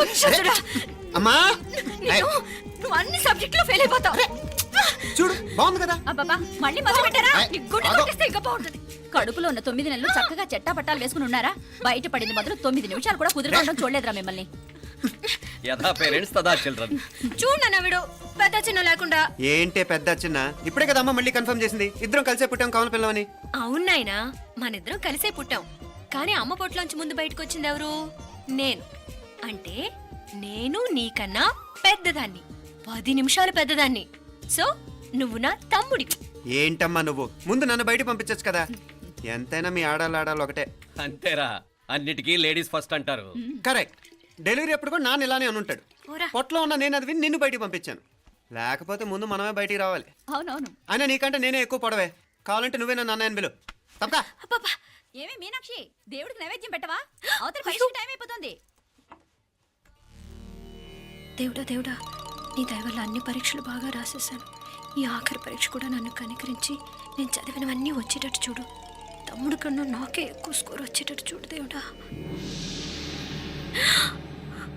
రాక్షసుడా! అమ్మా నువ్వు అన్ని సబ్జెక్టులో ఫెయిల్ అయిపోతావు. చూడు బాగుంది కదా. అబ్బబ్బా, మళ్ళీ మొదలు పెట్టారా? ఏయ్, నీ గుండె ఆగు. కొట్టేస్తే ఇంకా బాగుంటుంది. కడుపులో ఉన్న 9 నెలలు చక్కగా చెట్టా పట్టాలు వేసుకుని ఉన్నారా? బయట పడింది మొదలు 9 నిమిషాలు కూడా కుదురుకోవడం చూడలేదురా మిమ్మల్ని. యథా పేరెంట్స్ తదా చిల్డ్రన్. చూడన్నా వీడు పెద్ద చిన్న లేకుండా. ఏంటే పెద్ద చిన్న ఇప్పుడే కదా అమ్మ మళ్ళీ కన్ఫర్మ్ చేసింది ఇద్దరం కలిసే పుట్టాం కావాలి పిల్లవని. అవునాయినా, మనిద్దరం కలిసే పుట్టాం. కానీ అమ్మ పొట్లోంచి ముందు బయటకు వచ్చింది ఎవరు? నేను. అంటే నేను నీకన్నా పెద్దదాన్ని, 10 నిమిషాలు పెద్దదాన్ని. సో నువ్వు నా తమ్ముడి. ఏంటమ్మా నువ్వు ముందు నన్ను బయట పంపించచ్చు కదా. ఎంతైనా మీ ఆడాలు ఒకటే. అంతేరా, అన్నిటికీ లేడీస్ ఫస్ట్ అంటారు. కరెక్ట్. డెలివరీ అప్పుడు కూడా నాన్న ఇలానే అని ఉంటాడు. పోరా. పొట్టలో ఉన్న నేను అది విని నిన్ను బయటికి పంపించాను. లేకపోతే ముందు మనమే బయటికి రావాలి. అవునవును. అయినా నీకంటే నేనే ఎక్కువ పొడవే. కావాలంటే నువ్వే నన్ను అన్నయ్యని పిలు. తప్ప అబ్బబ్బా, ఏమి మీనాక్షి, దేవుడికి నైవేద్యం పెట్టవా? అవతల పరీక్ష టైం అయిపోతుంది. దేవుడా దేవుడా, నీ దయ వల్ల అన్ని పరీక్షలు బాగా రాసేసాను. ఈ ఆఖరి పరీక్ష కూడా నన్ను కనికరించి నేను చదివినవన్నీ వచ్చేటట్టు చూడు. తమ్ముడు కన్నా నాకే ఎక్కువ స్కోర్ వచ్చేటట్టు చూడు దేవుడా.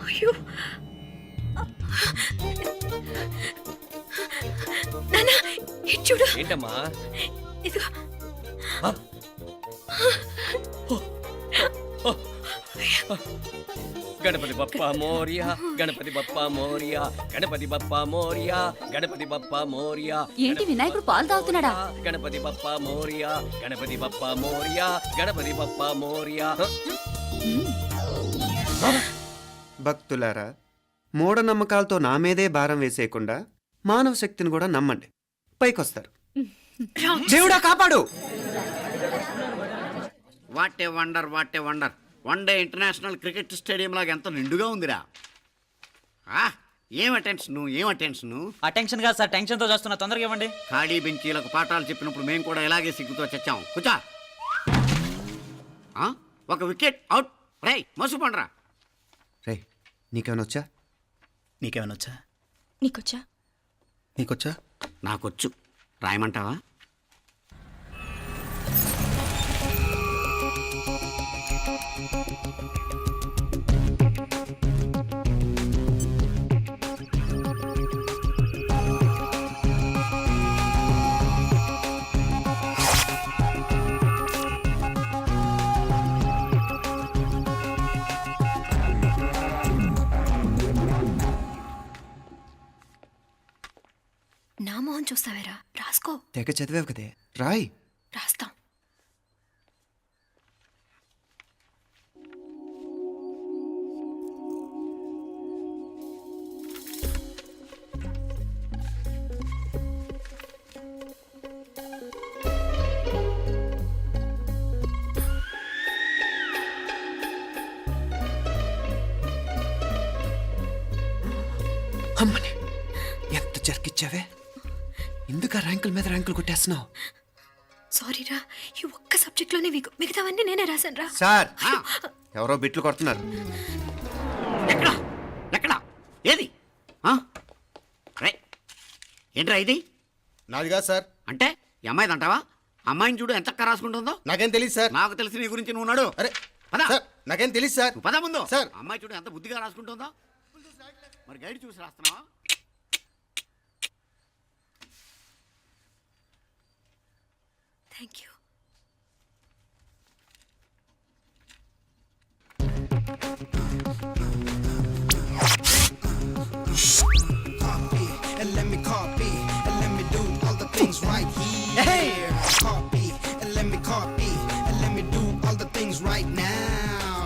అయ్యో నాన్న, ఇటు చూడు. ఏంటమ్మా? ఇదిగో. ఆ? గణపతి బప్పా మోరియా, గణపతి బప్పా మోరియా, గణపతి బప్పా మోరియా, గణపతి బప్పా మోరియా. ఏంటి వినాయకుడు పాలు తాగుతున్నాడా? గణపతి బప్పా మోరియా, గణపతి బప్పా మోరియా, గణపతి బప్పా మోరియా. భక్తులారా, మూఢనమ్మకాలతో నా మీదే భారం వేసేయకుండా మానవ శక్తిని కూడా నమ్మండి, పైకొస్తారు. దేవుడా కాపాడు. What a wonder, what a wonder. One day international cricket stadium లాగా ఎంత నిండుగా ఉందిరా. ఏం అటెన్షను, ఏం అటెన్షను. అటెన్షన్ కాదు సార్, టెన్షన్తో చేస్తున్నా, తొందరగా ఇవ్వండి. ఖాళీ బెంచీలకు పాఠాలు చెప్పినప్పుడు మేము కూడా ఇలాగే సిగ్గుతో చచ్చాం. కూర్చో. ఒక వికెట్ అవుట్. రై మసు పండరా. రే నీకేమైనా వచ్చా? నీకేమైనా వచ్చా? నీకొచ్చా? నీకొచ్చా? నాకొచ్చు. రాయమంటావా? నా మొహం చూస్తావేరా? రాసుకో. తెగ చదివావు కదే, రాయ్. రాస్తాం. అమ్మని ఎంత జరికిచ్చావే. ఎందుకు ర్యాంకుల మీద ర్యాంకులు కొట్టేస్తున్నావు? సారీరా, ఈ ఒక్క సబ్జెక్ట్లోనే వీకు, మిగతావన్నీ నేనే రాశాను రా. సార్, ఎవరో బిట్లు కొడుతున్నారు. ఎక్కడ ఎక్కడ ఏది? రై ఏంట్రా ఇది? నాది కాదు సార్. అంటే ఈ అమ్మాయిది అంటావా? అమ్మాయిని చూడు ఎంత రాసుకుంటుందో. నాకేం తెలియదు సార్. నాకు తెలిసి నీ గురించి నువ్వు నాడు. అరే పద. సార్, నాకేం తెలియదు సార్. నువ్వు పద ముందు. సార్. అమ్మాయి చూడు ఎంత బుద్ధిగా రాసుకుంటుందో. మరి గైడ్ చూసి రాస్తున్నావా? Thank you. And let me copy, and let me do all the things right here. Copy, and let me copy, and let me do all the things right now.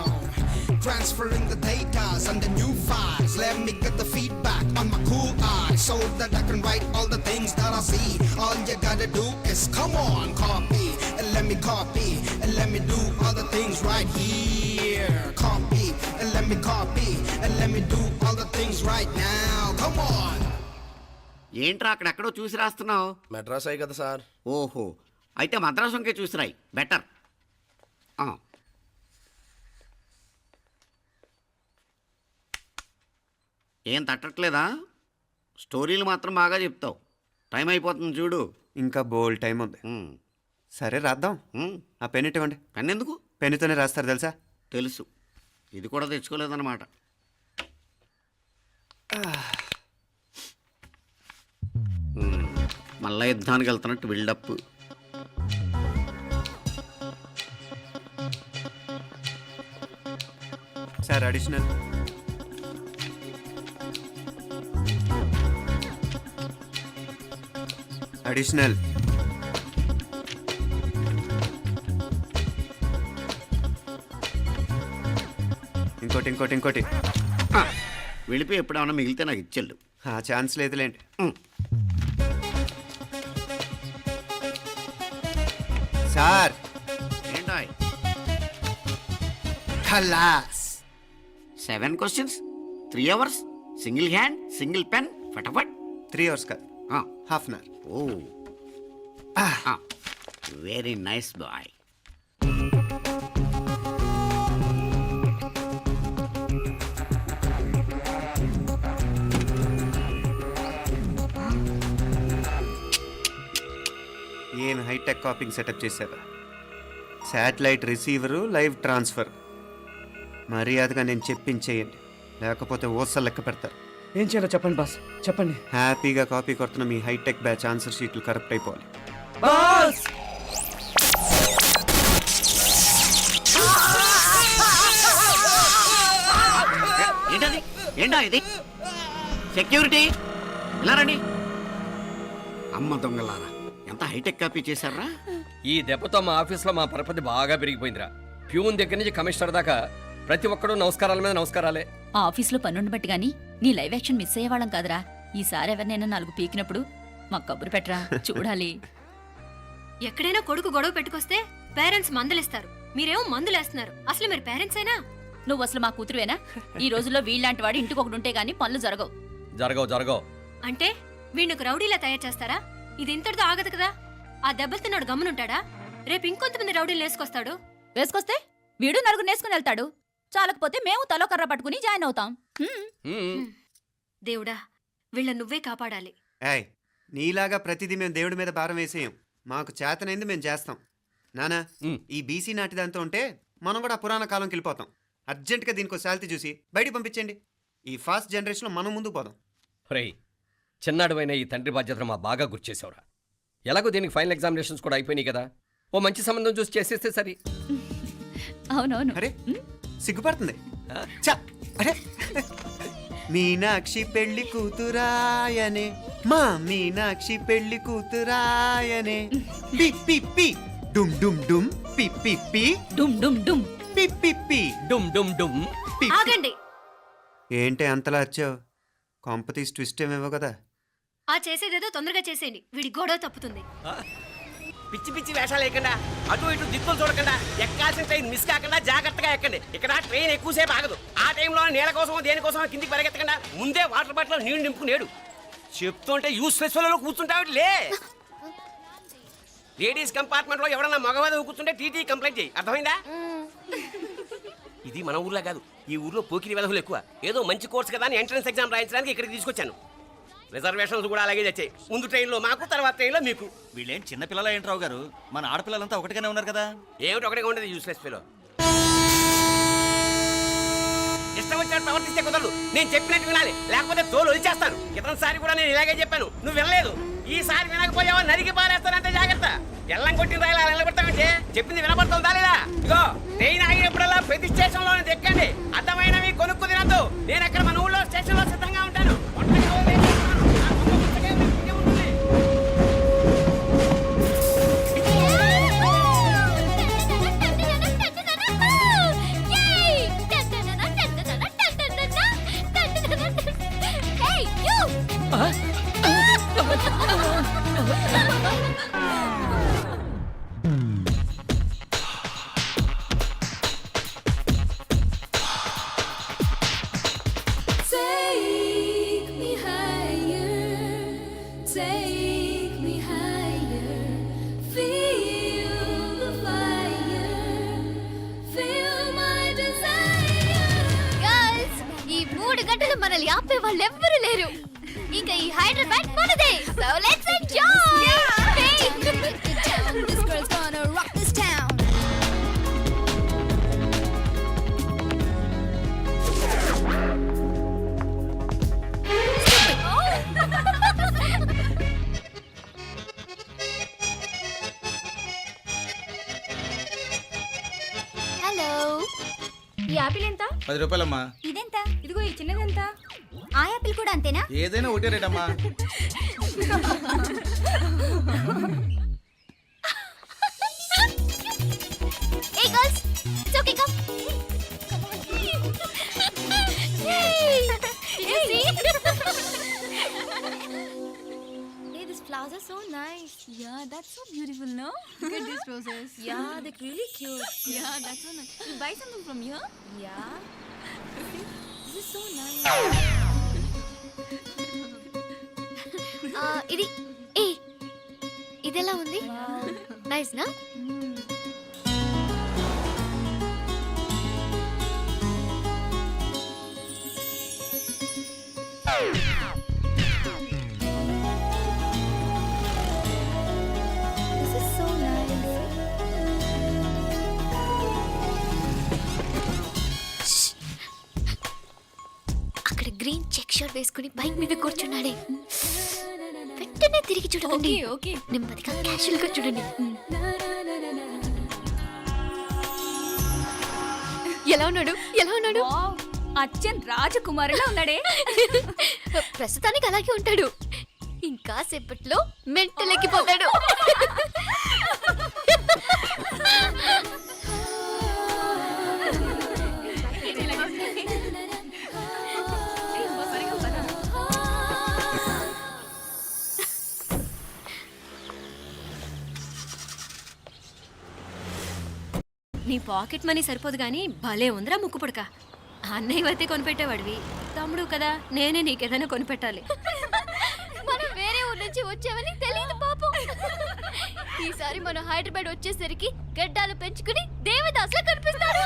Transferring the data and the new files. Let me get the feedback on my cool eyes so that I can write all the things that I see. All you gotta do is come on, copy, and let me copy, and let me do all the things right here. Copy, and let me copy, and let me do all the things right now. Come on. ఏంట్రా అక్కడెక్కడో చూసి రాస్తున్నావు? మెడ్రాస్ అయ్యి కదా sir. ఓహో, అయితే మద్రాసు వంకే చూసి రాయి, better. ఏం తట్టట్లేదా? స్టోరీలు మాత్రం బాగా చెప్తావు. టైం అయిపోతుంది చూడు. ఇంకా బోల్ టైం ఉంది. సరే రాద్దాం. ఆ పెన్ ఇవ్వండి. పెన్ ఎందుకు? పెన్నుతోనే రాస్తారు తెలుసా? తెలుసు. ఇది కూడా తెచ్చుకోలేదన్నమాట. మళ్ళా యుద్ధానికి వెళ్తున్నట్టు బిల్డప్. Sir additional. అడిషనల్. ఇంకోటి ఇంకోటి ఇంకోటి. వెళ్ళిపోయి ఎప్పుడేమన్నా మిగిలితే నాకు ఇచ్చేళ్ళు. ఆ ఛాన్స్ లేదులేండి. సార్ ఏంటో ఖలాస్. 7 questions, 3 hours, single hand, single pen, ఫటాఫట్. 3 hours కాదు, half an hour. Oh very nice boy. ఏం హైటెక్ కాపింగ్ సెటప్ చేశారా? Satellite receiver, live transfer. మర్యాదగా నేను చెప్పించేయండి, లేకపోతే ఓసలు లెక్క పెడతారు. ఏం చేయాలో చెప్పండి బాస్, చెప్పండి. హ్యాపీగా కాపీ కొడుతున్న మీ హైటెక్ బ్యాచ్ ఆన్సర్ షీట్లు కరెక్ట్ అయిపోవాలి. బాస్ ఏంటది? ఏంటా ఇది? సెక్యూరిటీ ఇలా రండి. అమ్మ దొంగలారా, ఎంత హైటెక్ కాపీ చేశారా? ఈ దెబ్బతో మా ఆఫీస్లో మా పరపతి బాగా పెరిగిపోయిందిరా. ప్యూన్ దగ్గర నుంచి కమిషనర్ దాకా ప్రతి ఒక్కడు నమస్కారాల మీద నమస్కారాలే. ఆ ఆఫీస్లో పనుండి బట్టి గాని నీ లైవ్ యాక్షన్ మిస్ అయ్యేవాళ్ళం కాదురా. ఈసారి ఎవరినైనా 4 పీకినప్పుడు మాకు కబురు పెట్టరా, చూడాలి. ఎక్కడైనా కొడుకు గొడవ పెట్టుకొస్తే పేరెంట్స్ మందులేస్తారు, మీరేమో మందులేస్తున్నారు. అసలు మీరు పేరెంట్స్ అయినా? నువ్వు అసలు మా కూతురువేనా? ఈ రోజుల్లో వీళ్ళలాంటి వాడు ఇంటికి ఒకటి ఉంటే గానీ పనులు జరగవు. జరగవు. అంటే వీణ్ణకు రౌడీలా తయారు చేస్తారా? ఇది ఇంతటితో ఆగదు కదా. ఆ దెబ్బలు తిన్నాడు గమ్మునుంటాడా? రేపు ఇంకొంతమంది రౌడీలు వేసుకొస్తాడు. వేసుకొస్తే వీడు 4 నేసుకుని వెళ్తాడు. చాలకపోతే మేము తలో కర్ర పట్టుకుని జాయిన్ అవుతాం. దేవుడా, వీళ్ళ నువ్వే కాపాడాలి. ఏయ్, నీలాగా ప్రతిదీ మేము దేవుడి మీద భారం వేసేయం. మాకు చేతనైంది మేము చేస్తాం. నానా, ఈ బీసీ నాటి దాంతో ఉంటే మనం కూడా పురాణ కాలంకి వెళ్ళిపోతాం. అర్జెంటుగా దీనికి శాలిటీ చూసి బయటికి పంపించండి. ఈ ఫాస్ట్ జనరేషన్లో మనం ముందుకు పోదాం. రేయ్, చిన్నాడువైన ఈ తండ్రి బాధ్యతను మా బాగా గుర్చేసావురా. ఎలాగో దీనికి ఫైనల్ ఎగ్జామినేషన్స్ కూడా అయిపోయినాయి కదా, ఓ మంచి సంబంధం చూసి చేసేస్తే సరి. అవునవును. అరే సిగ్గుపడుతుంది. ఛ, అరే మీనాక్షి పెళ్లి కూతురాయనే, మా మీనాక్షి పెళ్లి కూతురాయనే. పి పి పి డుమ్ డుమ్ డుమ్, పి పి పి డుమ్ డుమ్ డుమ్. పి పి పి డుమ్ డుమ్ డుమ్. పి. ఆగండి. ఏంటి అంతలా వచ్చావు? కాంపతీస్ ట్విస్ట్ ఏమేవో కదా. ఆ చేసేదేదో తొందరగా చేసేయండి, వీడి గొడవ తప్పుతుంది. పిచ్చి పిచ్చి వేషాలు లేకుండా, అటు ఇటు దిక్కులు చూడకుండా, ఎక్కాల్సిన ట్రైన్ మిస్ కాకుండా జాగ్రత్తగా ఎక్కండి. ఇక్కడ ట్రైన్ ఎక్కువసేపు ఆగదు. ఆ టైంలో నీళ్ళ కోసం దేనికోసం కిందికి పరిగెత్తకుండా ముందే వాటర్ బాటిల్ నీళ్లు నింపుకునేడు. చెప్తుంటే యూస్లెస్ లో కూర్చుంటావు. లే, లేడీస్ కంపార్ట్మెంట్ లో ఎవరన్నా మగవాదం కూర్చుంటే టీటీ కంప్లైంట్ చేయి, అర్థమైందా? ఇది మన ఊర్లో కాదు, ఈ ఊర్లో పోకిరి వెధవులు ఎక్కువ. ఏదో మంచి కోర్స్ కదా అని ఎంట్రన్స్ ఎగ్జామ్ రాయించడానికి ఇక్కడికి తీసుకొచ్చాను. రిజర్వేషన్స్ కూడా అలాగే తెచ్చాయి. ముందు ట్రైన్లో మాకు, తర్వాత ట్రైన్లో మీకు. వీళ్ళేం చిన్న పిల్లలు ఏంట్రావు గారు? మన ఆడపిల్లలంతా ఒకటిగానే ఉన్నారు కదా. ఏమిటి ఒకటిగా ఉండదు యూస్లెస్ ఫెలో. ఇష్టం వచ్చినట్టు ప్రవర్తిస్తే కుదరదు. నేను చెప్పినట్టు వినాలి, లేకపోతే తోలు వదిలేస్తాను. ఇతనిసారి కూడా నేను ఇలాగే చెప్పాను, నువ్వు వినలేదు. ఈసారి వినకపోయావా నరికి పారేస్తానంటే జాగ్రత్త. ఎల్లం కొట్టిన రాయలా నిలబడతామంటే చెప్పింది వినపడుతుందా లేదా? ఇగో ట్రైన్ ఆగినప్పుడల్లా ప్రతి స్టేషన్ లో ఎక్కండి. అర్థమైనవి కొనుక్కు తినద్దు. నేను అక్కడ మన ఊళ్ళో స్టేషన్ లో సిద్ధంగా ఉంటాను. మనల్ని ఆపే వాళ్ళు ఎవ్వరూ లేరు. ఇంకా ఈ హైదరాబాద్ మనదే. So let's enjoy. This girl's gonna rock this town. 10 రూపాయలమ్మా. ఇదెంత? ఇదిగో ఈ చిన్నదెంత? ఆ యాపిల్ కూడా అంతేనా? ఏదైనా ఒకటే రేట్ అమ్మా. Hey girls, it's okay, come. Come on. Yay! You see? Hey, these flowers are so nice. Yeah, that's so beautiful, no? Look at these roses. Yeah, they're really cute. Yeah, that's so nice. You buy something from here? Yeah. This is so nice. ఇది ఏ ఇదెలా ఉంది? Nice నా? This is so nice. Shh. అక్కడ green check shirt వేసుకుని bike మీద కూర్చున్నాడే, వెంటనే తిరిగి చూడండి. ఓకే, నెమ్మదిగా క్యాషువల్ గా చూడండి. ఎలా ఉన్నాడు? ఎలా ఉన్నాడు? అచ్చన్ రాజకుమారిలా ఉన్నాడే. ప్రస్తుతానికి అలాగే ఉంటాడు, ఇంకా సేపట్లో మెంటలెక్కిపోతాడు. నీ పాకెట్ మనీ సరిపోదు గానీ భలే ఉందిరా ముక్కు పుడక. అన్నయ్య అయితే కొనిపెట్టేవాడివి, తమ్ముడు కదా నేనే నీకేదైనా కొనిపెట్టాలి. మనం వేరే ఊరు నుంచి వచ్చామని తెలియదు పాపం. ఈసారి మనం హైదరాబాద్ వచ్చేసరికి గడ్డాలు పెంచుకుని దేవదాసులా కనిపిస్తాడు.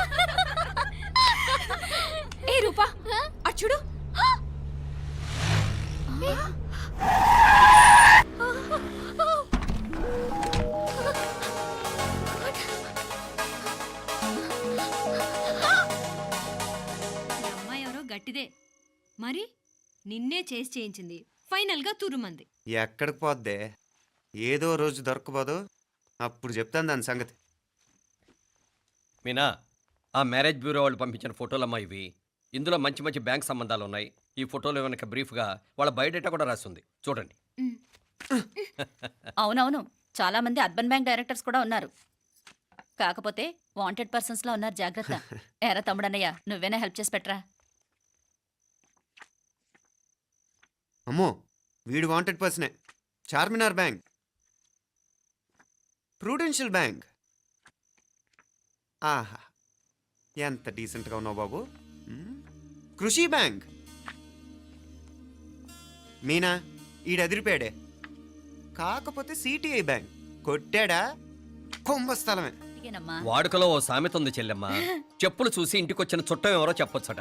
ఏ రూపా అచ్చుడు, గట్టిదే మరి, నిన్నే చేసి చేయించింది, ఫైనల్ గా తురుమంది. ఎక్కడికి పోద్దే, ఏదో రోజు దొరకపోదు, అప్పుడు చెప్తాను దాని సంగతి. మీనా, ఆ మ్యారేజ్ బ్యూరో వాళ్ళు పంపించిన ఫోటోలమ్మా ఇవి. ఇందులో మంచి మంచి బ్యాంక్ సంబంధాలు ఉన్నాయి. ఈ ఫోటోలో వెనక బ్రీఫ్గా వాళ్ళ బయోడేటా కూడా రాస్తుంది, చూడండి. అవునవును, చాలా మంది అర్బన్ బ్యాంక్ డైరెక్టర్స్ కూడా ఉన్నారు. కాకపోతే వాంటెడ్ పర్సన్స్ లా ఉన్నారు, జాగ్రత్త. ఎరా తమ్ముడన్నయ్య, నువ్వేనా హెల్ప్ చేసి పెట్టరా? అమ్మో, వీడు వాంటెడ్ పర్సనే. Charminar bank, prudential bank. ఆహా, ఎంత డీసెంట్గా ఉన్నావు బాబు. కృషి బ్యాంక్. మీనా, ఈడు ఎదిరిపాడే. కాకపోతే సిటిఐ బ్యాంక్ కొట్టాడా కుంభస్థలమే. వాడుకలో ఓ సామెత ఉంది చెల్లెమ్మ, చెప్పులు చూసి ఇంటికొచ్చిన చుట్టం ఎవరో చెప్పొచ్చట.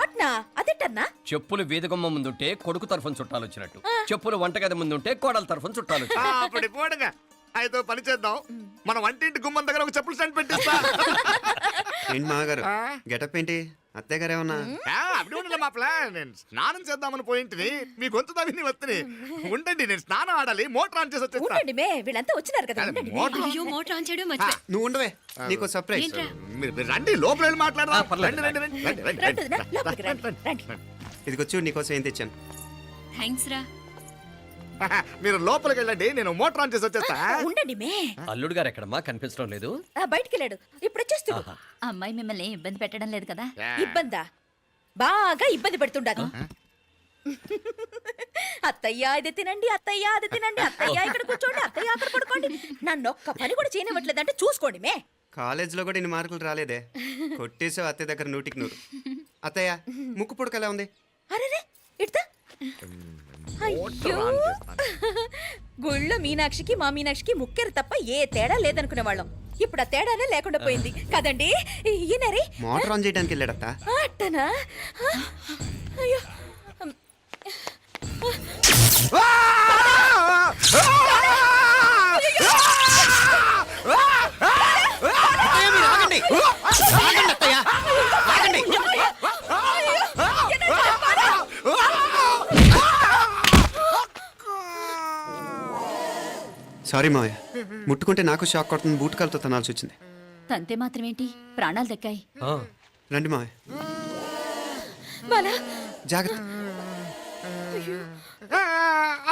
చెప్పులు వేదికమ్మ ముందుంటే కొడుకు తరఫున చుట్టాలు వచ్చినట్టు, చెప్పులు వంటగది ముందుంటే కోడల తరఫున చుట్టాలు వచ్చినట్టు. అయితే పని చేద్దాం, మన వంటింటి గుమ్మం దగ్గర ఒక చెప్పులు స్టాండ్ పెట్టిస్తా. ఏంటి మామగారు గెటప్ ఏంటి? అత్తయ్య గారు ఏమన్నా? అప్పుడు ఉండలే మా ప్లాన్. నేను స్నానం చేద్దామని పోయింటిని, మీ గొంతు తవ్వి వస్తుంది. ఉండండి, నేను స్నానం ఆడాలి, మోటార్ ఆన్ చేసి వచ్చేస్తా. వీళ్ళంతా వచ్చినారు కదా. అయ్యో, మోటార్ ఆన్ చేయడం మర్చిపోయా. నువ్వు ఉండవే, నీకు సర్ప్రైజ్. ఏంట్రా? మీరు రండి, లోపల వెళ్ళి మాట్లాడదాం. పర్లేదు. రండి, రండి, రండి, రండి, రండి. ఇదిగో చూడు, నీకోసం ఏం తెచ్చాను. థ్యాంక్స్ రా. మీరు లోపలికి వెళ్ళండి, నేను మోటార్ ఆన్ చేసి వచ్చేస్తా. ఉండండి మే, అల్లుడు గారు ఎక్కడమ్మా, కనిపించడం లేదు. బయటికి వెళ్ళాడు, ఇప్పుడు వచ్చేస్తా. ఆహా. అమ్మాయి మిమ్మల్ని ఇబ్బంది పెట్టడం లేదు కదా? ఇబ్బందా? బాగా ఇబ్బంది పెడుతుండదు. అత్తయ్య ఇది తినండి, అత్తయ్య అది తినండి, అత్తయ్య ఇక్కడ కూర్చోండి, అత్తయ్య అక్కడ పడుకోండి. నన్ను ఒక్క పని కూడా చేయనివ్వట్లేదంటే చూసుకోండి మే. కాలేజీలో కూడా ఇన్ని మార్కులు రాలేదే, కొట్టేసావు అత్తయ్య దగ్గర 100కి 100. అత్తయ్య, ముక్కు పుడక ఎలా ఉంది? అరే ఇడతా. అయ్యో, గుళ్ళో మీనాక్షికి మా మీనాక్షికి ముక్కెరు తప్ప ఏ తేడా లేదనుకునే వాళ్ళం. ఇప్పుడు ఆ తేడానే లేకుండా పోయింది కదండి. ఈయనరే మోటార్ ఆన్ చేయడానికి వెళ్ళాడత్త. అట్టనా? అయ్యో, సారీ మావయ్య, ముట్టుకుంటే నాకు షాక్ కొడుతుంది, బూటకాలతో తనాల్సి వచ్చింది. తంతే మాత్రమేంటి, ప్రాణాలు దక్కాయి. రండి మావయ్య. బాలా జాగ్రత్త.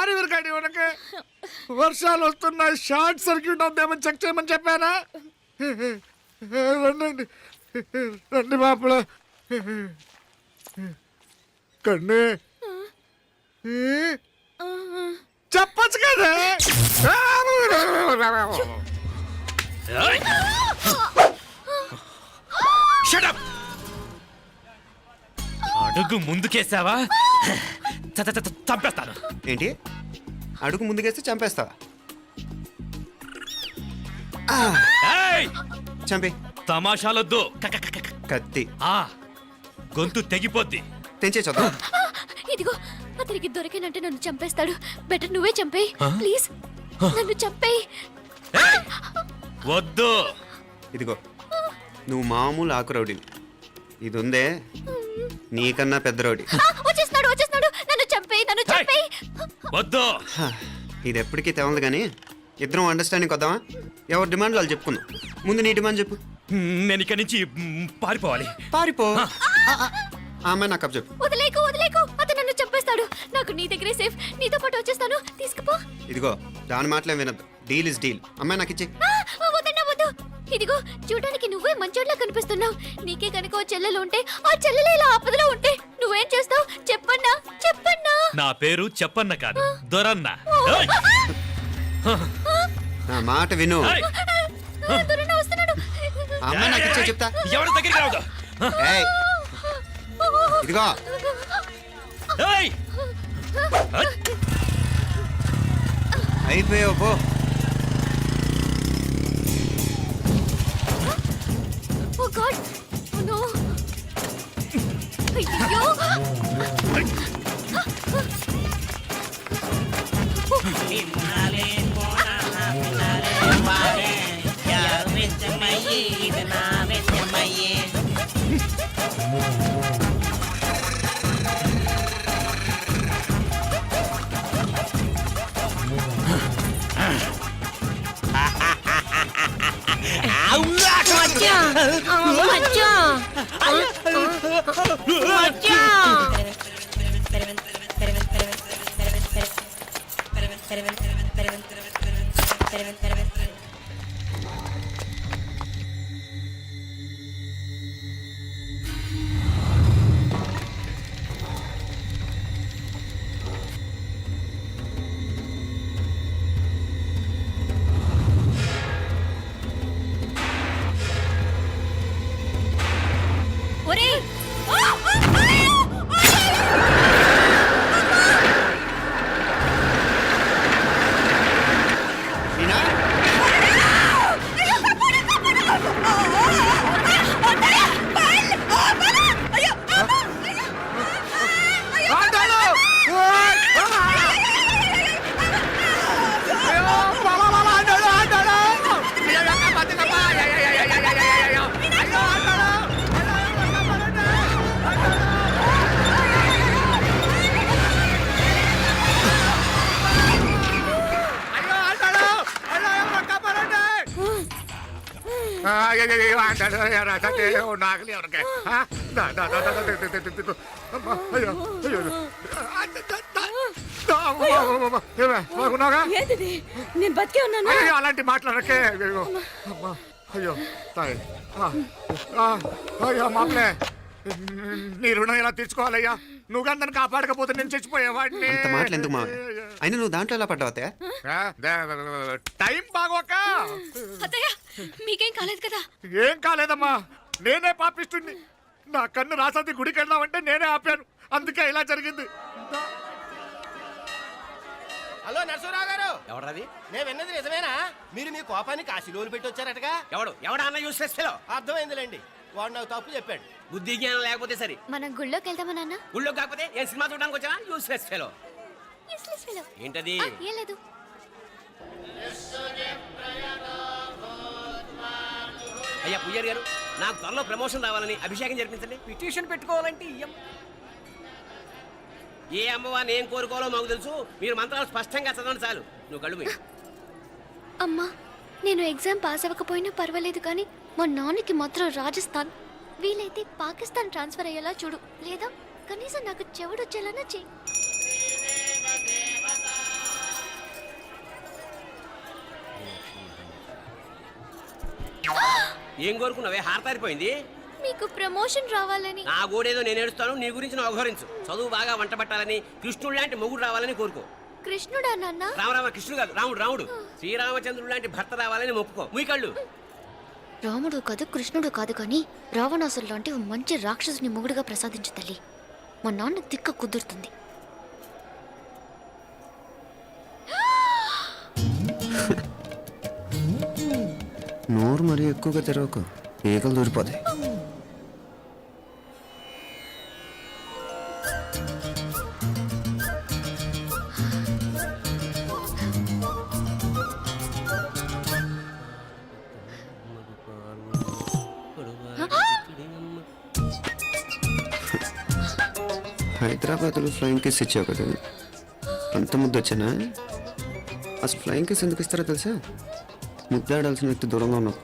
అరవిరకాడి ఉనకే వర్షాలు వస్తున్నాయి, షార్ట్ సర్క్యూట్ అవుతామని చెక్ చేయమని చెప్పానా? రండి రండి మాపల కన్ను చెప్పచ్చు కదా. అడుగు ముందుకేసావా చంపేస్తాను. ఏంటి అడుగు ముందుకేస్తే చంపేస్తావా? చంపే. తమాషాలొద్దు. కత్తి గొంతు తెగిపోద్ది. తెంచే చూద్దాం. ఇదిగో అతనికి దొరికినంటే నన్ను చంపేస్తాడు. బెటర్ నువ్వే చంపేయి ప్లీజ్. నన్ను చంపేయి. వద్దు. ఇదిగో నువ్వు మామూలు ఆకు రౌడీని, ఇది ఉందే నీకన్నా పెద్ద రౌడీ. వచ్చేస్తున్నాడు నన్ను చంపేయి. వద్దు. ఇది ఎప్పటికీ తెవలదు కానీ ఇద్దరం అండర్స్టాండింగ్ వద్దామా? ఎవరి డిమాండ్ వాళ్ళు చెప్పుకుందాం. ముందు నీ డిమాండ్ చెప్పు. నేను ఇక్కడి నుంచి పారిపోవాలి. పారిపో. ఆ అమ్మాయి నాకు చెప్పు. వదిలేకు అతను నన్ను చంపేస్తాడు. నాకు నీ దగ్గరే సేఫ్. నీతో పాటు వచ్చేస్తాను. తీసుకుపో. ఇదిగో దాని మాటలే వినద్దు. Deal is deal. అమ్మాయి నాకు ఇచ్చి. వద్దు. ఇదిగో చూడడానికి నువ్వే మంచోట్లా కనిపిస్తున్నావు. నీకే కనుక ఓ చెల్లెలు ఉంటే, ఆ చెల్లెలు ఇలా ఆపదలో ఉంటే నువ్వేం చేస్తావు? చెప్పన్నా. నా పేరు చెప్పన్న కాదు, దొరన్న. నా మాట విను. దొరన్న వస్తున్నాడు. ఆ అమ్మాయి నాకు ఇచ్చే చెప్తా. ఎవరి దగ్గరికి రావద్దు. ఏయ్, ఇదిగో అయిపోయావు పో. Oh God! Oh no! అయ్యో! నాగలి ఎవరికే ఏంటిది? నేను బతికే ఉన్నాను. అలాంటి మాట్లాడకే. అయ్యో తాయి. అయ్యో మామలే, నీ రుణం ఎలా తీర్చుకోవాలయ్యా? నువ్వు అందరిని కాపాడకపోతే నేను చచ్చిపోయేవాడిని. అంత మాటలు ఎందుకు మావయ్య? అయినా నువ్వు దాంట్లో ఎలా పడ్డావు అత్తయ్య? టైం బాగోక. అత్తయ్య మీకేం కాలేదు కదా? ఏం కాలేదమ్మా, నేనే పాపిస్తుంది. నా కన్ను రాసాది గుడికి వెళ్దామంటే నేనే ఆపాను, అందుకే ఇలా జరిగింది. హలో నరసరావు గారు. ఎవరది? నేను విన్నది నిజమేనా? మీరు మీ కోపానికి కాశీలోలు పెట్టి వచ్చారటగా? ఎవడా అన్న యూస్లెస్ ఫెలో. అర్థమైందిలేండి, వాడు నాకు తప్పు చెప్పాడు. బుద్ధి జ్ఞానం లేకపోతే సరే. మనం గుళ్ళోకి వెళ్దామా నాన్న? గుళ్ళో కాకపోతే ఏం సినిమా చూడడానికి వచ్చావా? Useless fellow. ఏంటది? ఏం లేదు. అయ్యా పుయ్యర్ గారు, నాకు త్వరలో ప్రమోషన్ రావాలని అభిషేకం జరిపించండి. పిటిషన్ పెట్టుకోవాలంటే ఏ అమ్మవారిని ఏం కోరుకోవాలో మాకు తెలుసు. మీరు మంత్రాలు స్పష్టంగా చదవండి చాలు. నువ్వు కళ్ళు మూయి. అమ్మా, నేను ఎగ్జామ్ పాస్ అవ్వకపోయినా పర్వాలేదు కానీ మా నాన్నకి మాత్రం రాజస్థాన్, వీలైతే పాకిస్తాన్ ట్రాన్స్ఫర్ అయ్యేలా చూడు. లేదా కనీసం నాకు చెవుడొచ్చేలానా చెయ్యి. ఏం కోరుకున్నావే హారతారిపోయింది? మీకు ప్రమోషన్ రావాలని. నా గోడేదో నేను ఏడుస్తాను, నీ గురించి నువ్వు అవహరించు. చదువు బాగా వంట పట్టాలని, కృష్ణుడు లాంటి మొగుడు రావాలని కోరుకో. కృష్ణుడా నాన్న? రామరామ కృష్ణుడు కాదు, రాముడు రాముడు. శ్రీరామచంద్రుడు లాంటి భర్త రావాలని మొక్కుకో. ముయి కళ్ళు. రాముడు కాదు కృష్ణుడు కాదు కానీ రావణాసురు లాంటి ఓ మంచి రాక్షసుని మొగుడుగా ప్రసాదించు తల్లి. మా నాన్న తిక్క కుదురుతుంది. నోరు మరీ ఎక్కువగా తెరవకు, ఈగలు దూరిపోతాయి. హైదరాబాద్లో ఫ్లయింగ్ కిస్ ఇచ్చావు కదా, అంత ముద్దు వచ్చానా? అసలు ఫ్లయింగ్ కిస్ ఎందుకు ఇస్తారో తెలుసా? ముద్దాడాల్సిన వ్యక్తి దూరంగా ఉన్నావు.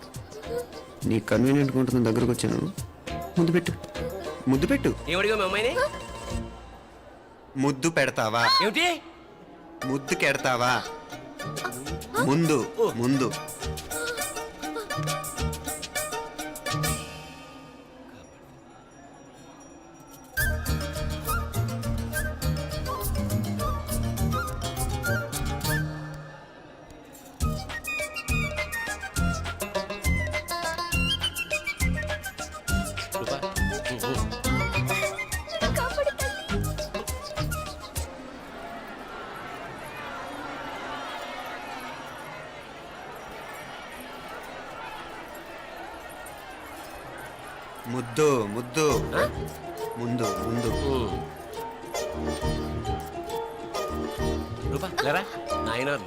నీ కన్వీనియంట్గా ఉంటుంది దగ్గరకు వచ్చాను. ముద్దు పెట్టు, ముద్దు పెట్టు. ఏమడిగా మీ అమ్మాయిని? ముద్దు పెడతావా? ఏమిటి? ముద్దు కెడతావా? ముందు ముందు. ముద్దు ముద్దు ముందు ముందు. రూపా లేరా నాయనారు.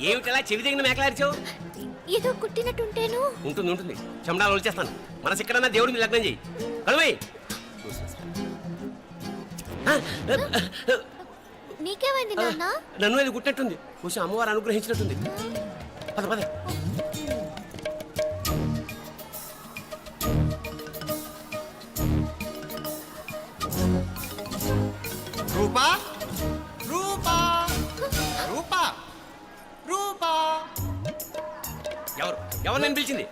ఏమిటలా చెవి దగ్గర మేకలారిచావు? ఏదో కుట్టినట్టుంటేను. ఉంటుంది ఉంటుంది, చెమడాలు వచ్చేస్తాను. మనసు ఎక్కడన్నా దేవుడి మీద లగ్నం చేయి. కలువై. నీకేమైంది నాన్న? నన్ను అది గుట్టినట్టుంది, కొంచెం అమ్మవారు అనుగ్రహించినట్టుంది. పద పద. రూపా రూపా రూపా రూపా. ఎవరు ఎవరు నేను పిలిచింది?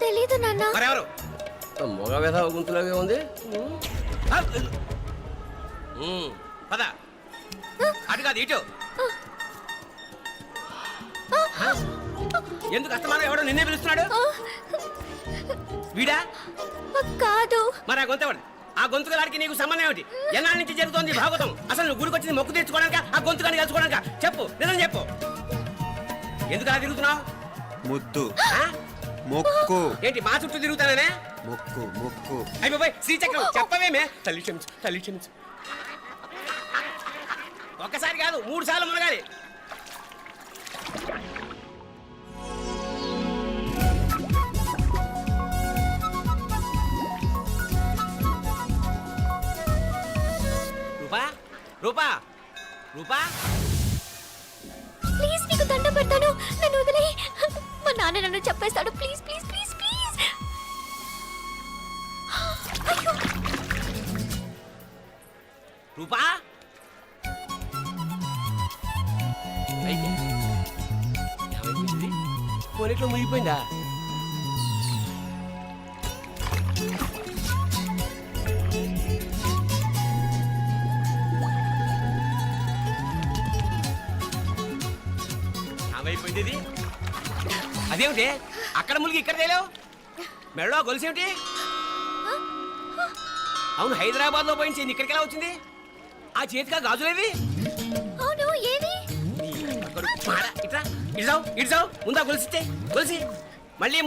తెలీదు నాన్న. మరెవరు? మగ వ్యధ గుంతులాగే ఉంది. పద. అటు కాదు ఇటు. ఎందుకు అస్తమానం ఎవడో నిన్నే పిలుస్తున్నాడు? వీడా కాదు. మరి ఆ గొంతు ఎవడు? ఆ గొంతుగాడికి నీకు సంబంధం ఏమిటి? ఎన్నాళ్ళ నుంచి జరుగుతోంది భాగవతం? అసలు నువ్వు గుడికి వచ్చింది మొక్కు తీర్చుకోవడానిక, ఆ గొంతుగాని కలుసుకోవడానిక? చెప్పు, నిజం చెప్పు. ఎందుకు అలా తిరుగుతున్నావు? ముద్దు మొక్కు. ఏంటి మా చుట్టూ తిరుగుతానే? మొక్కు మొక్కు. అయిపోయి శ్రీచక్రం చెప్పవేమే? తల్లి క్షమించు, తల్లి క్షమించు. ఒక్కసారి కాదు 3 సార్లు మునగాలి. రూపా రూపా రూపా, ప్లీజ్ నీకు దండం పెడతాను, నన్ను వదిలే. మా నాన్న నన్ను చెప్పేస్తాడు. Please please please please. Rupa కొనిట్లో మునిగిపోయిందా? ఏమైపోయింది ఇది? అదేమిటి అక్కడ మునిగి ఇక్కడ తేలేవు? మెడలో గొలుసేమిటి? అవును, హైదరాబాద్ లో పోయించి ఇక్కడికి ఎలా వచ్చింది? ఆ చేతిగా గాజులేవి? అవును, ఏవి? ఇట్రా ఇడ్జావు ఇడ్జావు, ముందా గొలుసితే గొలిసి మళ్ళీ